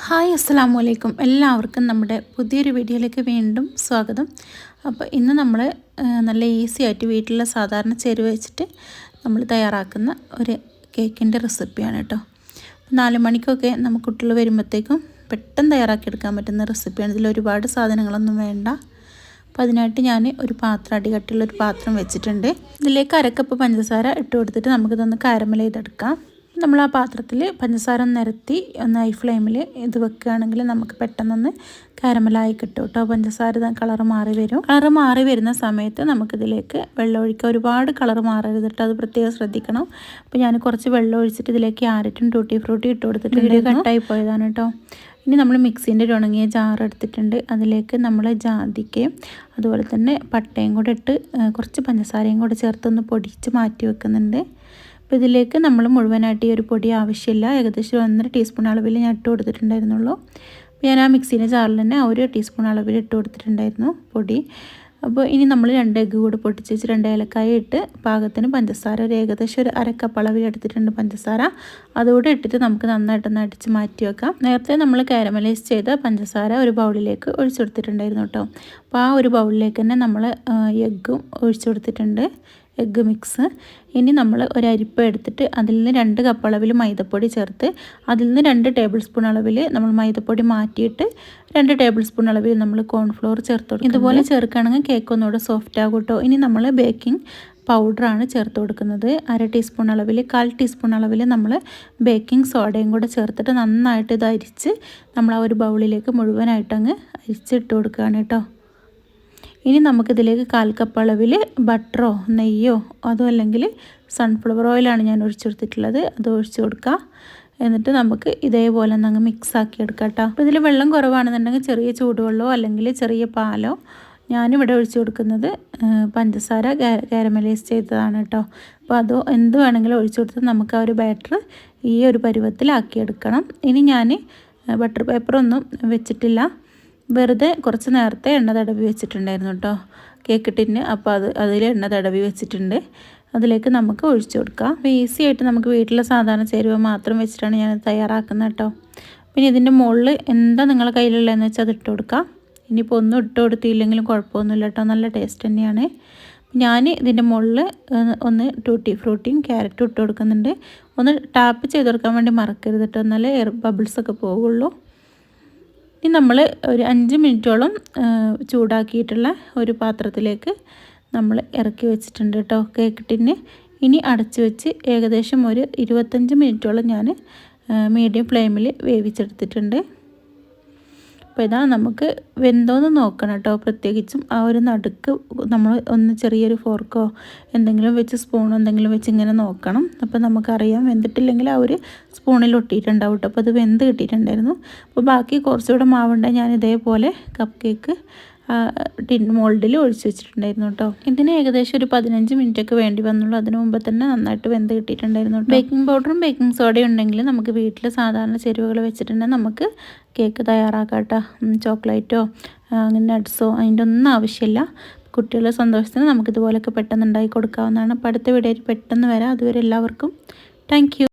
Hi അസ്സലാമു അലൈക്കും. എല്ലാവർക്കും നമ്മുടെ പുതിയൊരു വീഡിയോയിലേക്ക് വീണ്ടും സ്വാഗതം. അപ്പോൾ ഇന്ന് നമ്മൾ നല്ല ഈസി ആയിട്ട് വീട്ടിലുള്ള സാധാരണ ചേരുവ വെച്ചിട്ട് നമ്മൾ തയ്യാറാക്കുന്ന ഒരു കേക്കിൻ്റെ റെസിപ്പിയാണ് കേട്ടോ. 4 മണിക്കൊക്കെ നമുക്ക് കുട്ടികൾ വരുമ്പോഴത്തേക്കും പെട്ടെന്ന് തയ്യാറാക്കിയെടുക്കാൻ പറ്റുന്ന റെസിപ്പിയാണ്. ഇതിൽ ഒരുപാട് സാധനങ്ങളൊന്നും വേണ്ട. അപ്പോൾ അതിനായിട്ട് ഞാൻ ഒരു പാത്രം, അടികട്ടിയുള്ളൊരു പാത്രം വെച്ചിട്ടുണ്ട്. ഇതിലേക്ക് 1 കപ്പ് പഞ്ചസാര ഇട്ട് കൊടുത്തിട്ട് നമുക്കിതൊന്ന് കാരമൽ ചെയ്തെടുക്കാം. നമ്മൾ ആ പാത്രത്തിൽ പഞ്ചസാര നിരത്തി ഒന്ന് ഹൈ ഫ്ലെയിമിൽ ഇത് വെക്കുകയാണെങ്കിൽ നമുക്ക് പെട്ടെന്നൊന്ന് കാരമലായി കിട്ടും കേട്ടോ. പഞ്ചസാര കളറ് മാറി വരും. കളറ് മാറി വരുന്ന സമയത്ത് നമുക്കിതിലേക്ക് വെള്ളം ഒഴിക്കുക. ഒരുപാട് കളറ് മാറരുത് കേട്ടോ, അത് പ്രത്യേകം ശ്രദ്ധിക്കണം. അപ്പോൾ ഞാൻ കുറച്ച് വെള്ളം ഒഴിച്ചിട്ട് ഇതിലേക്ക് ക്യാരറ്റും ടൂട്ടി ഫ്രൂട്ടി ഇട്ട് കൊടുത്തിട്ട് വീഡിയോ കട്ടായി പോയതാണ് കേട്ടോ. ഇനി നമ്മൾ മിക്സിൻ്റെ ഒരു ഉണങ്ങിയ ജാർ എടുത്തിട്ടുണ്ട്. അതിലേക്ക് നമ്മൾ ജാതിക്കയും അതുപോലെ തന്നെ പട്ടയും കൂടെ ഇട്ട് കുറച്ച് പഞ്ചസാരയും കൂടെ ചേർത്തൊന്ന് പൊടിച്ച് മാറ്റി വെക്കുന്നുണ്ട്. അപ്പോൾ ഇതിലേക്ക് നമ്മൾ മുഴുവനായിട്ട് ഈ ഒരു പൊടി ആവശ്യമില്ല. ഏകദേശം 1.5 ടീസ്പൂൺ അളവിൽ ഞാൻ ഇട്ട് കൊടുത്തിട്ടുണ്ടായിരുന്നുള്ളൂ. അപ്പോൾ ഞാൻ ആ മിക്സിൻ്റെ ജാറിൽ തന്നെ 1 ടീസ്പൂൺ അളവിൽ ഇട്ട് കൊടുത്തിട്ടുണ്ടായിരുന്നു പൊടി. അപ്പോൾ ഇനി നമ്മൾ 2 എഗ്ഗ് കൂടി പൊട്ടിച്ച് വെച്ച് 2 ഏലക്കായ ഇട്ട് പാകത്തിന് പഞ്ചസാര ഏകദേശം ഒരു 1/2 കപ്പ് അളവിൽ എടുത്തിട്ടുണ്ട് പഞ്ചസാര. അതുകൂടെ ഇട്ടിട്ട് നമുക്ക് നന്നായിട്ടൊന്ന് അടിച്ച് മാറ്റി വെക്കാം. നേരത്തെ നമ്മൾ കാരമലൈസ് ചെയ്ത പഞ്ചസാര ഒരു ബൗളിലേക്ക് ഒഴിച്ചു കൊടുത്തിട്ടുണ്ടായിരുന്നു കേട്ടോ. അപ്പോൾ ആ ഒരു ബൗളിലേക്ക് തന്നെ നമ്മൾ എഗ്ഗും ഒഴിച്ചു കൊടുത്തിട്ടുണ്ട്, എഗ്ഗ് മിക്സ്. ഇനി നമ്മൾ ഒരു അരിപ്പ എടുത്തിട്ട് അതിൽ നിന്ന് 2 കപ്പ് അളവിൽ മൈദപ്പൊടി ചേർത്ത് അതിൽ നിന്ന് 2 ടേബിൾ സ്പൂൺ അളവിൽ നമ്മൾ മൈദപ്പൊടി മാറ്റിയിട്ട് 2 ടേബിൾ സ്പൂൺ അളവിൽ നമ്മൾ കോൺഫ്ലോർ ചേർത്ത് കൊടുക്കും. ഇതുപോലെ ചേർക്കുകയാണെങ്കിൽ കേക്ക് ഒന്നുകൂടെ സോഫ്റ്റ് ആകും കേട്ടോ. ഇനി നമ്മൾ ബേക്കിംഗ് പൗഡറാണ് ചേർത്ത് കൊടുക്കുന്നത്. 1/2 ടീസ്പൂൺ അളവിൽ 1/4 ടീസ്പൂൺ അളവിൽ നമ്മൾ ബേക്കിംഗ് സോഡയും കൂടെ ചേർത്തിട്ട് നന്നായിട്ട് ഇത് അരിച്ച് നമ്മൾ ആ ഒരു ബൗളിലേക്ക് മുഴുവനായിട്ട് അങ്ങ് അരിച്ചിട്ട് കൊടുക്കുകയാണ് കേട്ടോ. ഇനി നമുക്കിതിലേക്ക് 1/4 കപ്പ് അളവിൽ ബട്ടറോ നെയ്യോ അതോ അല്ലെങ്കിൽ സൺഫ്ലവർ ഓയിലാണ് ഞാൻ ഒഴിച്ചെടുത്തിട്ടുള്ളത്, അത് ഒഴിച്ച് കൊടുക്കുക. എന്നിട്ട് നമുക്ക് ഇതേപോലെ അങ്ങ് മിക്സ് ആക്കി എടുക്കാം കേട്ടോ. അപ്പോൾ ഇതിൽ വെള്ളം കുറവാണെന്നുണ്ടെങ്കിൽ ചെറിയ ചൂടുവെള്ളമോ അല്ലെങ്കിൽ ചെറിയ പാലോ. ഞാനിവിടെ ഒഴിച്ച് കൊടുക്കുന്നത് പഞ്ചസാര കാരമലൈസ് ചെയ്തതാണ് കേട്ടോ. അപ്പോൾ അതോ എന്ത് വേണമെങ്കിലും ഒഴിച്ച് കൊടുത്ത് നമുക്ക് ആ ഒരു ബാറ്റർ ഈ ഒരു പരുവത്തിലാക്കിയെടുക്കണം. ഇനി ഞാൻ ബട്ടർ പേപ്പറൊന്നും വെച്ചിട്ടില്ല, വെറുതെ കുറച്ച് നേരത്തെ എണ്ണ തടവി വെച്ചിട്ടുണ്ടായിരുന്നു കേട്ടോ കേക്ക് ടിന്ന്. അപ്പോൾ അതിൽ എണ്ണ തടവി വെച്ചിട്ടുണ്ട്. അതിലേക്ക് നമുക്ക് ഒഴിച്ചു കൊടുക്കാം. അപ്പോൾ ഈസി ആയിട്ട് നമുക്ക് വീട്ടിലെ സാധാരണ ചേരുവ മാത്രം വെച്ചിട്ടാണ് ഞാൻ തയ്യാറാക്കുന്നത് കേട്ടോ. പിന്നെ ഇതിൻ്റെ മുകളിൽ എന്താ നിങ്ങളുടെ കയ്യിലുള്ളതെന്ന് വെച്ചാൽ അത് ഇട്ട് കൊടുക്കാം. ഇനിയിപ്പോൾ ഒന്നും ഇട്ട് കൊടുത്തില്ലെങ്കിലും കുഴപ്പമൊന്നുമില്ല കേട്ടോ, നല്ല ടേസ്റ്റ് തന്നെയാണ്. ഞാൻ ഇതിൻ്റെ മുകളിൽ ഒന്ന് ടൂട്ടി ഫ്രൂട്ടിയും ക്യാരറ്റും ഇട്ട് കൊടുക്കുന്നുണ്ട്. ഒന്ന് ടാപ്പ് ചെയ്ത് കൊടുക്കാൻ വേണ്ടി മറക്കരുത് കേട്ടോ, എന്നാലേ എയർ ബബിൾസൊക്കെ പോവുള്ളൂ. ഇനി നമ്മൾ ഒരു 5 മിനിറ്റോളം ചൂടാക്കിയിട്ടുള്ള ഒരു പാത്രത്തിലേക്ക് നമ്മൾ ഇറക്കി വെച്ചിട്ടുണ്ട് കേട്ടോ കേക്ക് ടിന്ന്. ഇനി അടച്ച് വെച്ച് ഏകദേശം ഒരു 25 മിനിറ്റോളം ഞാൻ മീഡിയം ഫ്ലെയിമിൽ വേവിച്ചെടുത്തിട്ടുണ്ട്. അപ്പോൾ ഇതാ നമുക്ക് വെന്തോന്ന് നോക്കണം കേട്ടോ. പ്രത്യേകിച്ചും ആ ഒരു നടുക്ക് നമ്മൾ ഒന്ന് ചെറിയൊരു ഫോർക്കോ എന്തെങ്കിലും വെച്ച് സ്പൂണോ എന്തെങ്കിലും വെച്ച് ഇങ്ങനെ നോക്കണം. അപ്പോൾ നമുക്കറിയാം വെന്തിട്ടില്ലെങ്കിൽ ആ ഒരു സ്പൂണിൽ ഒട്ടിയിട്ടുണ്ടാവും കേട്ടോ. അപ്പോൾ അത് വെന്ത് കിട്ടിയിട്ടുണ്ടായിരുന്നു. അപ്പോൾ ബാക്കി കുറച്ചുകൂടെ മാവുണ്ട് ഞാൻ ഇതേപോലെ കപ്പ് കേക്ക് ടിൻ മോൾഡിൽ ഒഴിച്ച് വെച്ചിട്ടുണ്ടായിരുന്നു കേട്ടോ. ഇതിന് ഏകദേശം ഒരു 15 മിനിറ്റൊക്കെ വേണ്ടി വന്നുള്ളൂ. അതിന് മുമ്പ് തന്നെ നന്നായിട്ട് വെന്ത് കിട്ടിയിട്ടുണ്ടായിരുന്നു. ബേക്കിംഗ് പൗഡറും ബേക്കിംഗ് സോഡയും ഉണ്ടെങ്കിൽ നമുക്ക് വീട്ടിൽ സാധാരണ ചേരുവകൾ വെച്ചിട്ടുണ്ടെങ്കിൽ നമുക്ക് കേക്ക് തയ്യാറാക്കാം കേട്ടോ. ചോക്ലേറ്റോ അങ്ങനെ നട്ട്സോ അതിൻ്റെ ഒന്നും ആവശ്യമില്ല. കുട്ടികളുടെ സന്തോഷത്തിന് നമുക്കിതുപോലെയൊക്കെ പെട്ടെന്ന് ഉണ്ടാക്കി കൊടുക്കാവുന്നതാണ്. അപ്പോൾ അടുത്ത വീഡിയോയിൽ പെട്ടെന്ന് വരാം. അതുവരെ എല്ലാവർക്കും താങ്ക് യു.